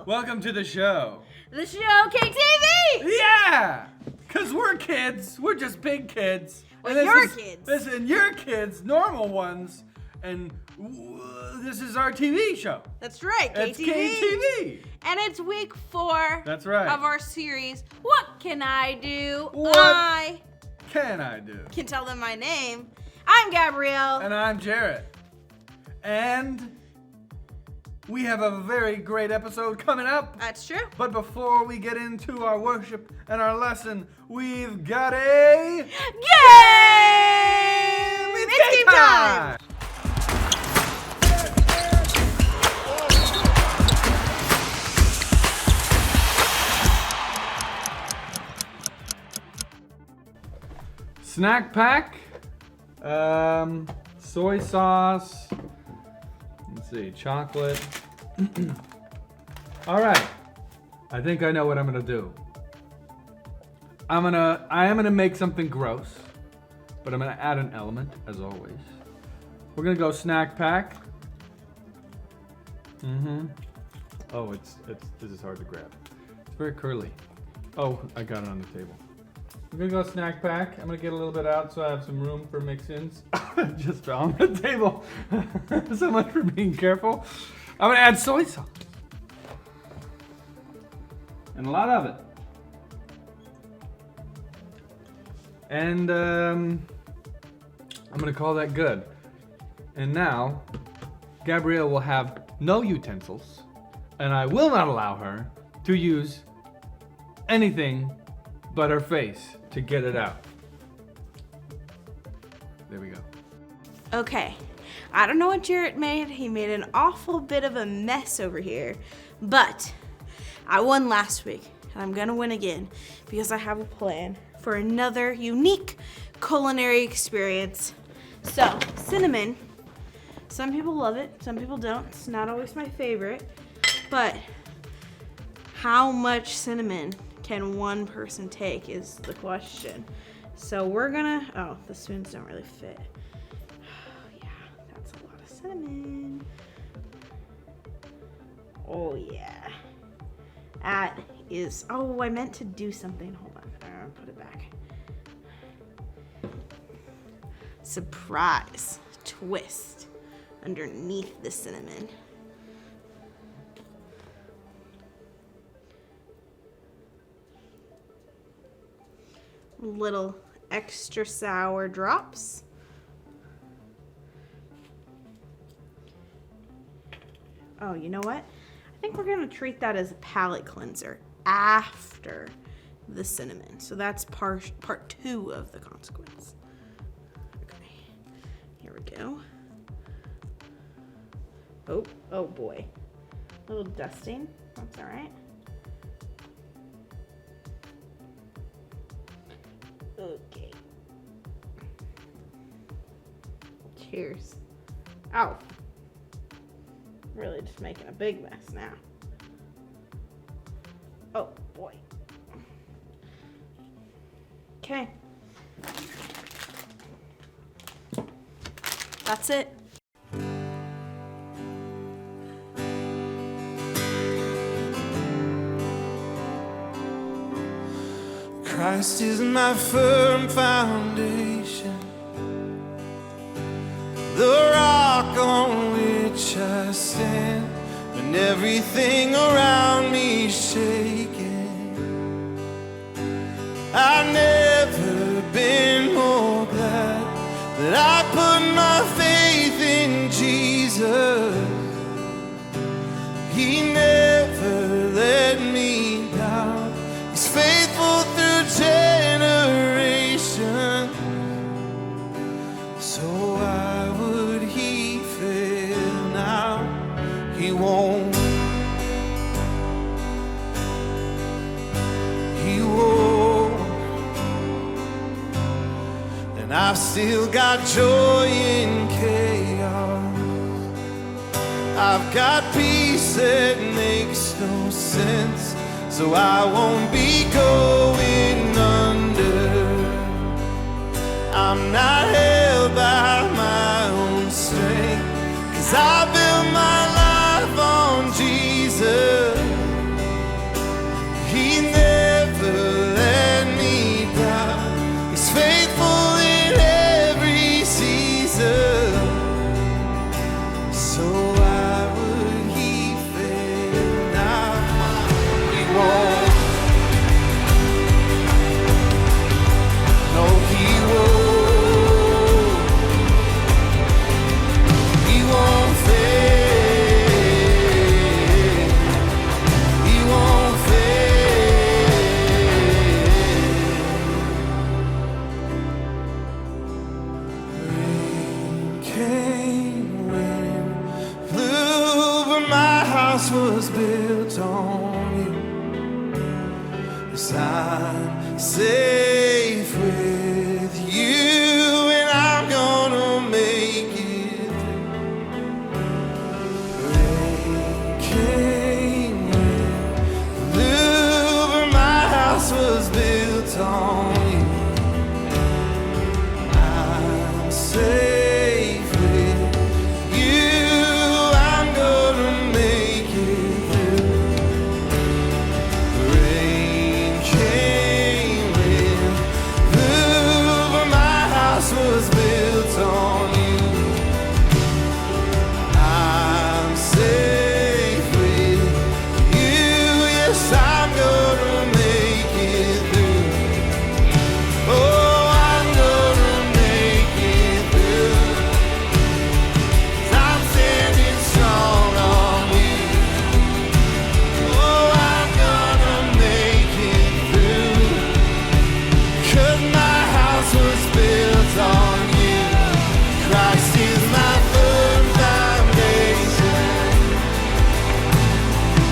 show! Welcome to the show. The show KTV! Yeah! Because we're kids. We're just big kids. Well, And you're kids. Listen, you're kids, normal ones. And this is our TV show. That's right, KTV. It's KTV. And it's week 4 That's right. of our series, What Can I Do? What I Can I do? can tell them my name. I'm Gabrielle. And I'm Jarrett. And we have a very great episode coming up. That's true. But before we get into our worship and our lesson, we've got a Game! It's game time! Snack pack, soy sauce, let's see, chocolate. All right, I think I know what I'm gonna do. I am gonna make something gross, but I'm gonna add an element, as always. We're gonna go snack pack. Oh, this is hard to grab. It's very curly. Oh, I got it on the table. I'm gonna go snack pack. I'm gonna get a little bit out so I have some room for mix-ins. Just fell on the table. So much for being careful. I'm gonna add soy sauce. And a lot of it. And I'm gonna call that good. And now, Gabrielle will have no utensils, and I will not allow her to use anything but her face to get it out. There we go. Okay, I don't know what Jarrett made. He made an awful bit of a mess over here, but I won last week, and I'm gonna win again because I have a plan for another unique culinary experience. So, cinnamon, some people love it, some people don't. It's not always my favorite, but how much cinnamon can one person take is the question. So we're gonna, oh, the spoons don't really fit. Yeah, that's a lot of cinnamon. Oh yeah. That is, oh, I meant to do something. Hold on, I'm gonna put it back. Surprise twist underneath the cinnamon. Little extra sour drops. Oh, you know what? I think we're gonna treat that as a palate cleanser after the cinnamon. So that's part 2 of the consequence. Okay, here we go. Oh boy. A little dusting, that's all right. Okay. Cheers. Ow. Really just making a big mess now. Oh boy. Okay. That's it. Christ is my firm foundation, the rock on which I stand, when everything around me is shaking. I've never been more glad that I put my faith in Jesus. He never let me down. He's faithful through generation. So why would he fail now? He won't. He won't. And I've still got joy in chaos. I've got peace that makes no sense. So I won't be going under. I'm not held by my own strength, 'cause I built my life on Jesus. house was built on you. Yes, I'm safe with you, and I'm gonna make it through. Rain came, wind blew, but my house was built on you. I'm safe with you, I'm gonna make it through. Rain came, wind blew, but my house was built on you. I'm safe with you, yes, I'm gonna make it through. Oh, I'm gonna make it through. 'Cause I'm standing strong on you. Oh, I'm gonna make it through. 'Cause my house was built on you. Christ is my firm foundation,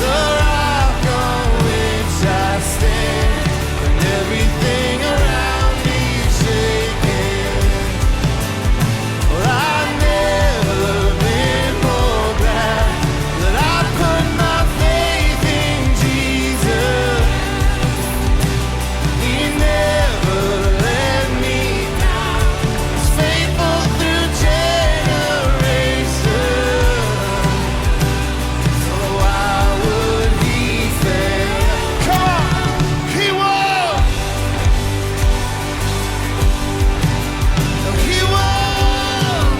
the rock on which I stand. When everything around me is shaking, well, I've never been more glad that I put my faith in Jesus. He never let me down. He's faithful through generations. So why would he fail? Come on, he won't. No, he won't.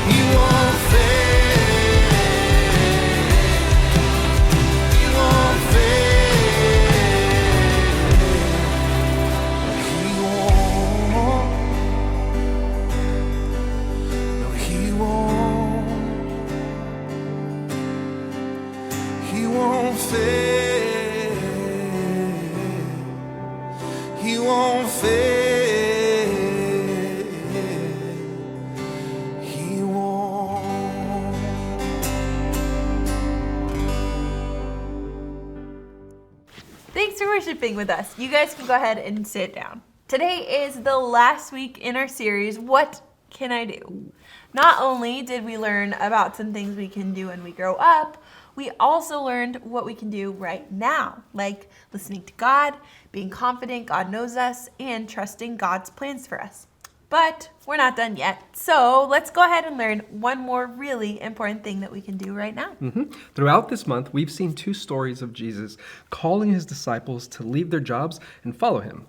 He won't fail. He won't fail. He won't. No, he won't. He won't fail. He won't fail. He won't. Thanks for worshiping with us. You guys can go ahead and sit down. Today is the last week in our series, What Can I Do? Not only did we learn about some things we can do when we grow up, we also learned what we can do right now, like listening to God, being confident God knows us, and trusting God's plans for us. But we're not done yet. So let's go ahead and learn one more really important thing that we can do right now. Throughout this month, we've seen two stories of Jesus calling his disciples to leave their jobs and follow him.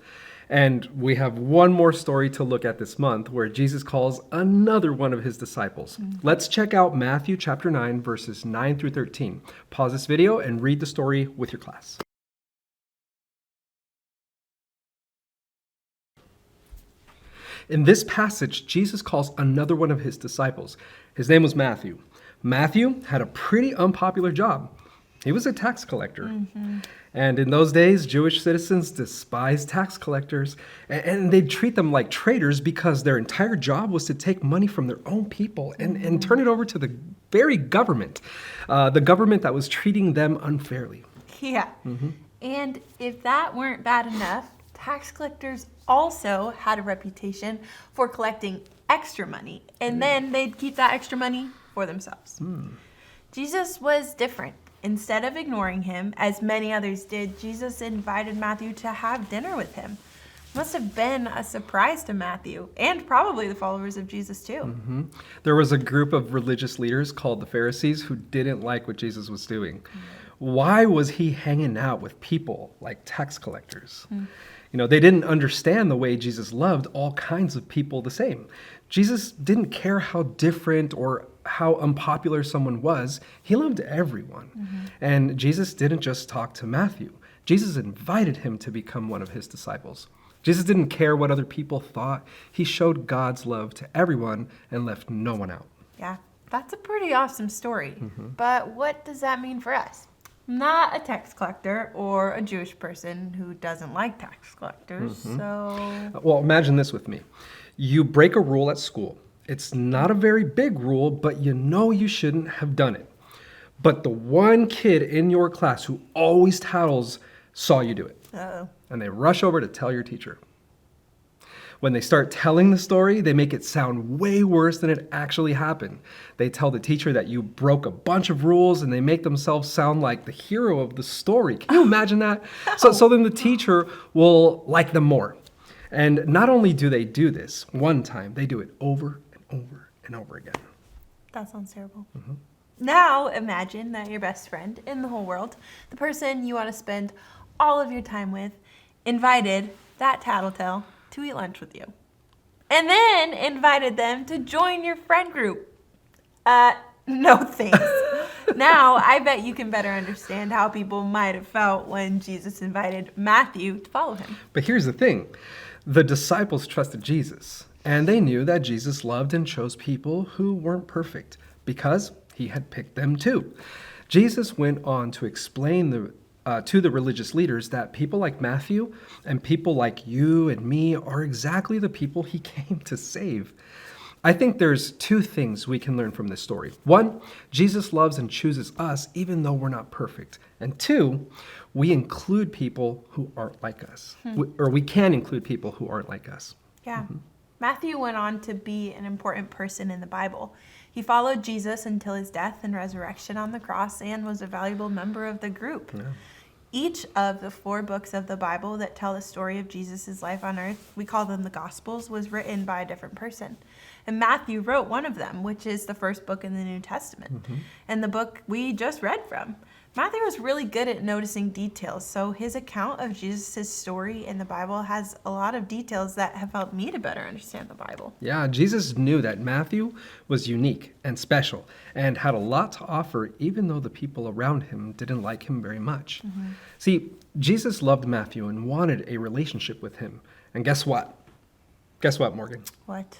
And we have one more story to look at this month where Jesus calls another one of his disciples. Let's check out Matthew chapter 9, verses 9 through 13. Pause this video and read the story with your class. In this passage, Jesus calls another one of his disciples. His name was Matthew. Matthew had a pretty unpopular job. He was a tax collector. And in those days, Jewish citizens despised tax collectors, and they'd treat them like traitors because their entire job was to take money from their own people and turn it over to the very government, the government that was treating them unfairly. Yeah. And if that weren't bad enough, tax collectors also had a reputation for collecting extra money, and then they'd keep that extra money for themselves. Jesus was different. Instead of ignoring him, as many others did, Jesus invited Matthew to have dinner with him. It must have been a surprise to Matthew, and probably the followers of Jesus too. There was a group of religious leaders called the Pharisees who didn't like what Jesus was doing. Why was he hanging out with people like tax collectors? You know, they didn't understand the way Jesus loved all kinds of people the same. Jesus didn't care how different or how unpopular someone was. He loved everyone. And Jesus didn't just talk to Matthew. Jesus invited him to become one of his disciples. Jesus didn't care what other people thought. He showed God's love to everyone and left no one out. Yeah, that's a pretty awesome story. But what does that mean for us? I'm not a tax collector or a Jewish person who doesn't like tax collectors, so... Well, imagine this with me. You break a rule at school. It's not a very big rule, but you know you shouldn't have done it. But the one kid in your class who always tattles saw you do it. Uh-oh. And they rush over to tell your teacher. When they start telling the story, they make it sound way worse than it actually happened. They tell the teacher that you broke a bunch of rules and they make themselves sound like the hero of the story. Can you imagine that? So then the teacher will like them more. And not only do they do this one time, they do it over and over and over again. That sounds terrible. Now imagine that your best friend in the whole world, the person you want to spend all of your time with, invited that tattletale to eat lunch with you. And then invited them to join your friend group. No thanks. Now, I bet you can better understand how people might have felt when Jesus invited Matthew to follow him. But here's the thing. The disciples trusted Jesus, and they knew that Jesus loved and chose people who weren't perfect because he had picked them too. Jesus went on to explain to the religious leaders that people like Matthew and people like you and me are exactly the people he came to save. I think there's two things we can learn from this story. One, Jesus loves and chooses us even though we're not perfect. And two, we include people who aren't like us. We can include people who aren't like us. Yeah. Matthew went on to be an important person in the Bible. He followed Jesus until his death and resurrection on the cross and was a valuable member of the group. Yeah. Each of the 4 books of the Bible that tell the story of Jesus' life on earth, we call them the Gospels, was written by a different person. And Matthew wrote one of them, which is the first book in the New Testament, and the book we just read from. Matthew was really good at noticing details, so his account of Jesus' story in the Bible has a lot of details that have helped me to better understand the Bible. Yeah, Jesus knew that Matthew was unique and special and had a lot to offer even though the people around him didn't like him very much. See, Jesus loved Matthew and wanted a relationship with him. And guess what? Guess what, Morgan? What?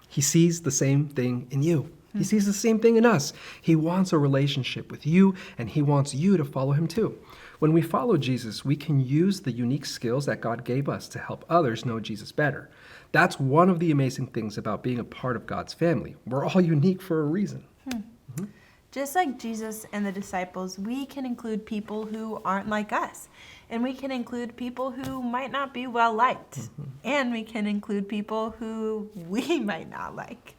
He sees the same thing in you. He sees the same thing in us. He wants a relationship with you, and he wants you to follow him too. When we follow Jesus, we can use the unique skills that God gave us to help others know Jesus better. That's one of the amazing things about being a part of God's family. We're all unique for a reason. Just like Jesus and the disciples, we can include people who aren't like us. And we can include people who might not be well liked. And we can include people who we might not like.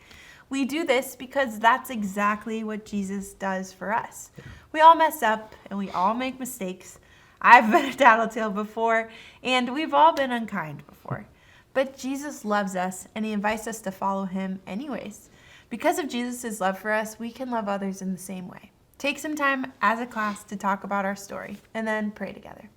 We do this because that's exactly what Jesus does for us. We all mess up and we all make mistakes. I've been a tattletale before, and we've all been unkind before. But Jesus loves us, and he invites us to follow him anyways. Because of Jesus' love for us, we can love others in the same way. Take some time as a class to talk about our story, and then pray together.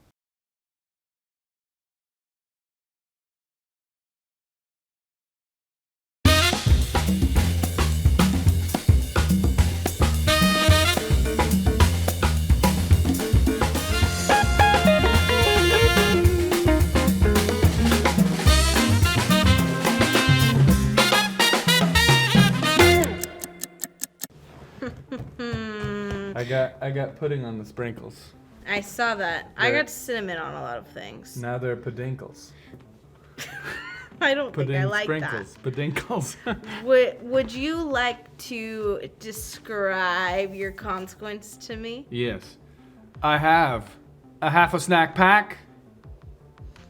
I got pudding on the sprinkles. I saw that. I Right. got cinnamon on a lot of things. Now they're pudinkles. I don't think I like sprinkles. Pudinkles. that. Would you like to describe your consequence to me? Yes. I have a half a snack pack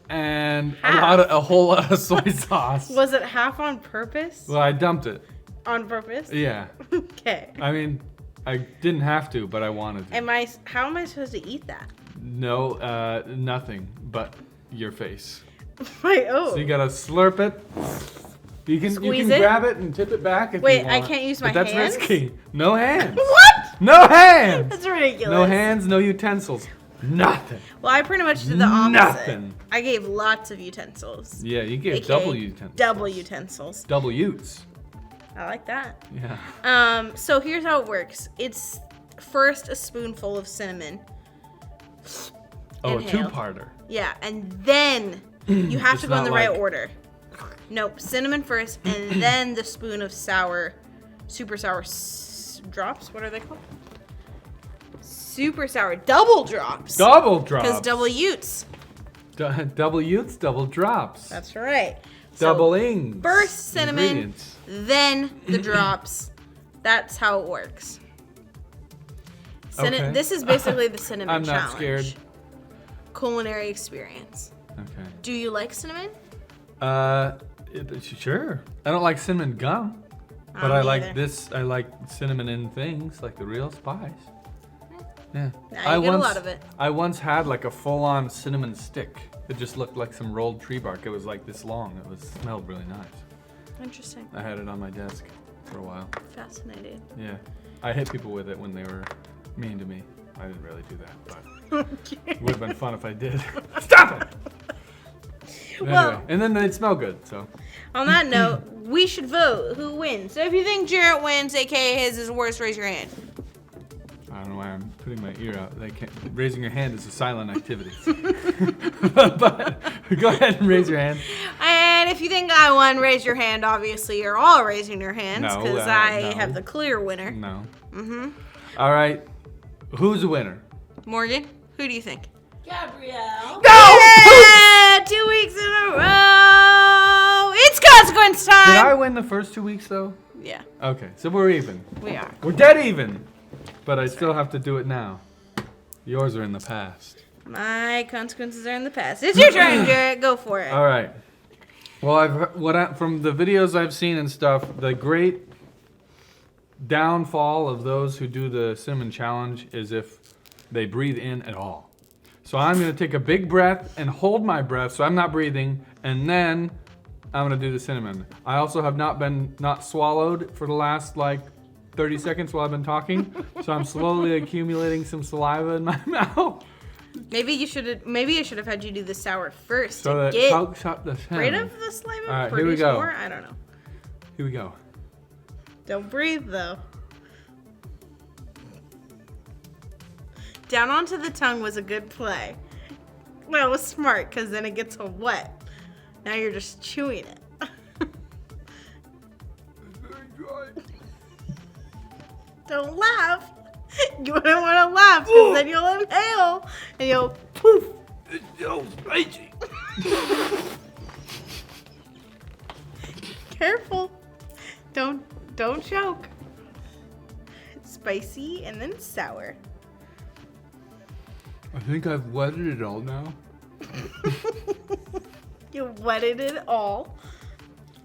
and a whole lot of soy sauce. Was it half on purpose? Well, I dumped it. On purpose? Yeah. Okay. I mean, I didn't have to, but I wanted to. How am I supposed to eat that? No, nothing but your face. Wait, oh. So you gotta slurp it. You can Squeeze it? grab it and tip it back if Wait, you I want. can't use But my that's hands? risky. No hands. What? No hands. That's ridiculous. No hands, no utensils. Nothing. Well, I pretty much did the opposite. Nothing. I gave lots of utensils. Yeah, you gave AKA double utensils. Double utensils. Double utes. I like that. Yeah. So here's how it works. It's first a spoonful of cinnamon. Oh, Inhale. a two-parter. Yeah, and then you have It's to go in the not right like- order. Nope, cinnamon first, and then the spoon of super sour drops. What are they called? Super sour double drops. Double drops. Because double utes. Double youths, double drops. That's right. So Doubling. first cinnamon, Ingredients. then the drops. That's how it works. Okay. This is basically the cinnamon I'm not challenge. scared. Culinary experience. Okay. Do you like cinnamon? Sure. I don't like cinnamon gum, but Me I like either. this. I like cinnamon in things, like the real spice. Yeah. Now you get a lot of it. I once had like a full-on cinnamon stick. It just looked like some rolled tree bark. It was like this long. It smelled really nice. Interesting. I had it on my desk for a while. Fascinating. Yeah. I hit people with it when they were mean to me. I didn't really do that, but it would have been fun if I did. Stop it! Anyway, Well- and then they'd smell good, so. On that note, we should vote who wins. So if you think Jarrett wins, aka his is worse, raise your hand. I don't know why I'm putting my ear out. Raising your hand is a silent activity. but go ahead and raise your hand. And if you think I won, raise your hand. Obviously, you're all raising your hands No, because I no. have the clear winner. No. Mm-hmm. All right. Who's the winner? Morgan, who do you think? Gabrielle. Yeah, 2 weeks in a row. It's consequence Did I time. win the first 2 weeks though? Yeah, Okay, so we're even. we are. We're dead even. But I still have to do it now. Yours are in the past. My consequences are in the past. It's your turn, Jarrett. Go for it. All right. Well, from the videos I've seen and stuff, the great downfall of those who do the cinnamon challenge is if they breathe in at all. So I'm gonna take a big breath and hold my breath, so I'm not breathing, and then I'm gonna do the cinnamon. I also have not swallowed for the last like 30 seconds while I've been talking, so I'm slowly accumulating some saliva in my mouth. Maybe I should have had you do the sour first So to that get pokes up the rid cinnamon. of the saliva. All right, here we produce go. more? I don't know. Here we go. Don't breathe though. Down onto the tongue was a good play. Well, it was smart because then it gets all wet. Now you're just chewing it. Don't laugh. You wouldn't want to laugh because then you'll inhale and you'll poof. It's so spicy. Careful. Don't choke. Spicy and then sour. I think I've wetted it all now. You wetted it all.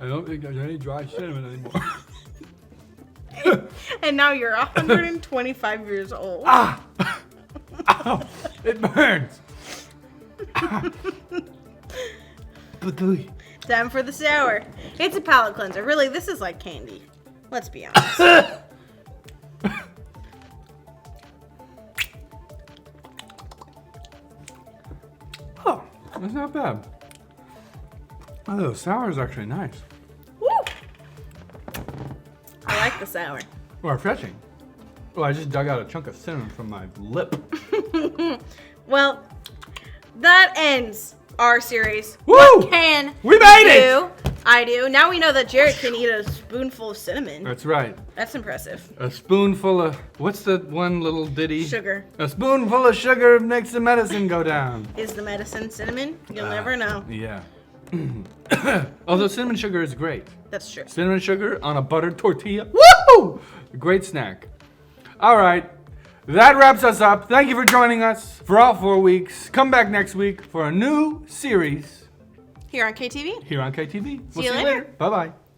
I don't think there's any dry cinnamon anymore. And now you're 125 years old. Ow! It burns. Badooey. Time for the sour. It's a palate cleanser. Really, this is like candy. Let's be honest. Oh, that's not bad. Oh, the sour is actually nice. Woo! I like the sour. Or refreshing. Oh, I just dug out a chunk of cinnamon from my lip. Well, that ends our series. Woo! What can We made it! do? I do. Now we know that Jarrett can eat a spoonful of cinnamon. That's right. That's impressive. A spoonful of, what's the one little ditty? Sugar. A spoonful of sugar makes the medicine go down. Is the medicine cinnamon? You'll never know. Yeah. Although cinnamon sugar is great. That's true. Cinnamon sugar on a buttered tortilla. Woo! Great snack. All right. That wraps us up. Thank you for joining us for all 4 weeks. Come back next week for a new series Here on KTV. here on KTV. See you later. Bye-bye.